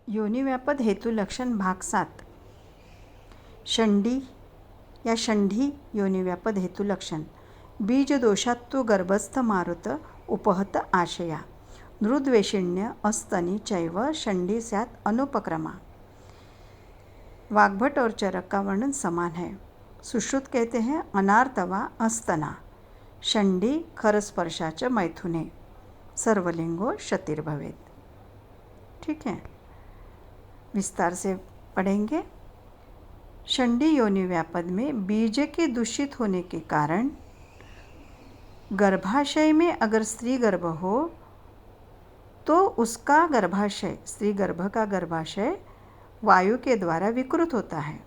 योनिव्यापद हेतु लक्षण भाग 7 षंडी या षंढी योनिव्यापद हेतु लक्षण बीज दोषात्तु गर्भस्थ मारुत उपहत आशया नृद्वेषिण्य अस्तनी चैव षंडी स्यात् अनुपक्रमा। वाग्भट और चरक का वर्णन समान है। सुश्रुत कहते हैं अनार्तवा अस्तना, षंडी खरस्पर्शाच मैथुने, सर्वलिंगो क्षतिर्भवेत्। ठीक है, विस्तार से पढ़ेंगे। षंडी योनि व्यापद में बीज के दूषित होने के कारण गर्भाशय में अगर स्त्री गर्भ हो तो उसका गर्भाशय, स्त्री गर्भ का गर्भाशय वायु के द्वारा विकृत होता है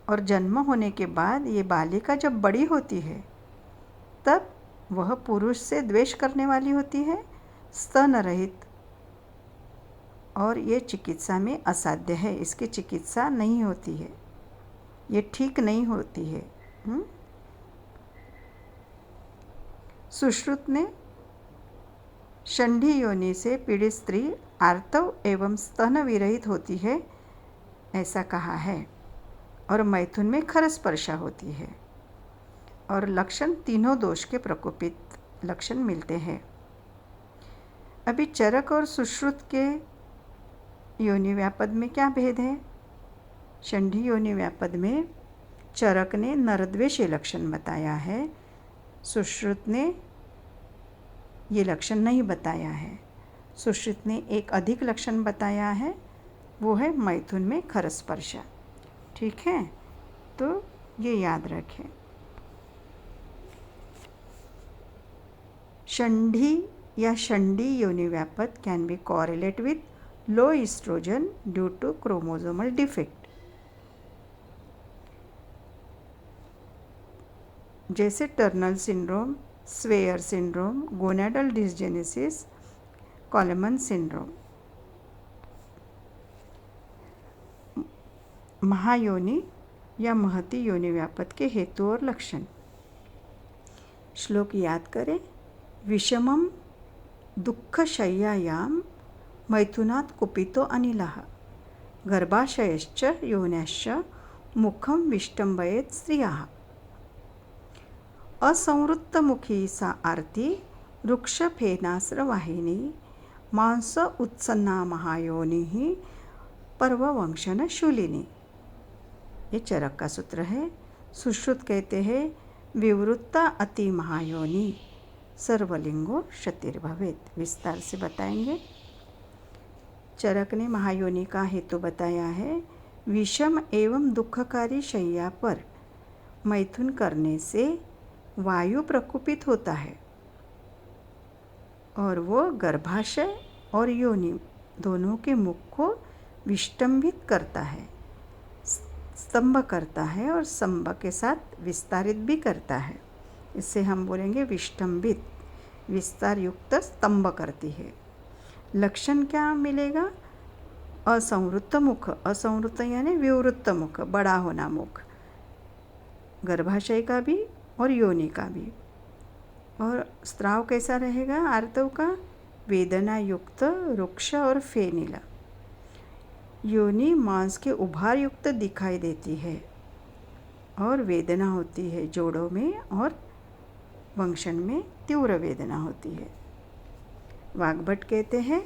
और जन्म होने के बाद ये बालिका जब बड़ी होती है तब वह पुरुष से द्वेष करने वाली होती है, स्तन रहित, और ये चिकित्सा में असाध्य है। इसकी चिकित्सा नहीं होती है, ये ठीक नहीं होती है। सुश्रुत ने षंडी योनि से पीड़ित स्त्री आर्तव एवं स्तन विरहित होती है ऐसा कहा है और मैथुन में खरस्पर्शा होती है और लक्षण तीनों दोष के प्रकोपित लक्षण मिलते हैं। अभी चरक और सुश्रुत के योनि व्यापद में क्या भेद है? षंडी योनि व्यापद में चरक ने नरद्वेषी लक्षण बताया है, सुश्रुत ने ये लक्षण नहीं बताया है। सुश्रुत ने एक अधिक लक्षण बताया है, वो है मैथुन में खरस्पर्शा। ठीक है, तो ये याद रखें। षंडी या षंडी योनि व्यापद can be correlated with low estrogen due to chromosomal defect, जैसे Turner syndrome, Swyer syndrome, gonadal dysgenesis, Kallmann syndrome. महायोनि या महती योनि व्यापद के हेतु और लक्षण। श्लोक याद करें। विषमम दुःखशय्यायां मैथुनात् कुपितो अनिलः गर्भाशयश्च योन्याश्च मुखं विष्टम्भयेत् स्त्रियः। असंवृत्तमुखी सा आरती वृक्षफेनास्रवाहिनी मांस उत्सन्ना महायोनिः पर्ववंशन शूलिनी। ये चरक का सूत्र है। सुश्रुत कहते हैं विवृत्ता अति महायोनि सर्वलिंगो क्षतिर्भवेत्। विस्तार से बताएंगे। चरक ने महायोनि का हेतु बताया है। विषम एवं दुखकारी शैया पर मैथुन करने से वायु प्रकोपित होता है और वो गर्भाशय और योनि दोनों के मुख को विष्टंभित करता है, स्तंभ करता है और स्तंभ के साथ विस्तारित भी करता है। इससे हम बोलेंगे विष्टंभित, विस्तार युक्त स्तंभ करती है। लक्षण क्या मिलेगा? असंवृत्त मुख, असंवृत्त यानी विवृत्त मुख, बड़ा होना मुख, गर्भाशय का भी और योनि का भी। और स्त्राव कैसा रहेगा? आर्तव का वेदना युक्त, रुक्ष और फेनीला। योनि मांस के उभार युक्त दिखाई देती है और वेदना होती है जोड़ों में और वंशन में तीव्र वेदना होती है। वाग्भट कहते हैं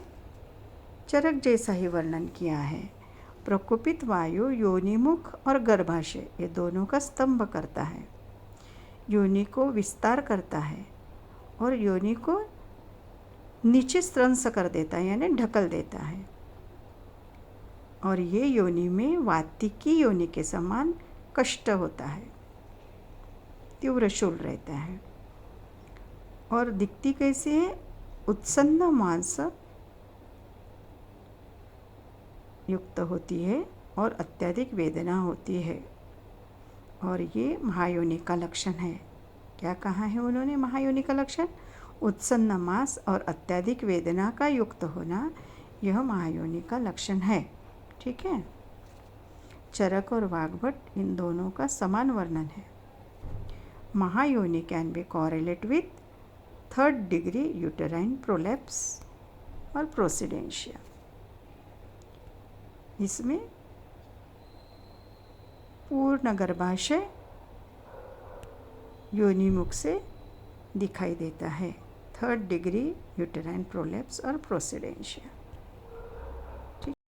चरक जैसा ही वर्णन किया है। प्रकोपित वायु योनिमुख और गर्भाशय ये दोनों का स्तंभ करता है, योनि को विस्तार करता है और योनि को नीचे स्त्रंस कर देता है यानी ढकल देता है। और ये योनि में वातिकी योनि के समान कष्ट होता है, तीव्र शूल रहता है। और दिखती कैसी है? उत्सन्न मांस युक्त होती है और अत्यधिक वेदना होती है। और ये महायोनि का लक्षण है। क्या कहा है उन्होंने? महायोनि का लक्षण उत्सन्न मांस और अत्यधिक वेदना का युक्त होना, यह महायोनि का लक्षण है। ठीक है, चरक और वाग्भट इन दोनों का समान वर्णन है। महायोनि can be correlated with 3rd degree uterine prolapse और प्रोसिडेंशिया। इसमें पूर्ण गर्भाशय योनिमुख से दिखाई देता है। 3rd डिग्री यूटेराइन प्रोलैप्स और प्रोसिडेंशिया।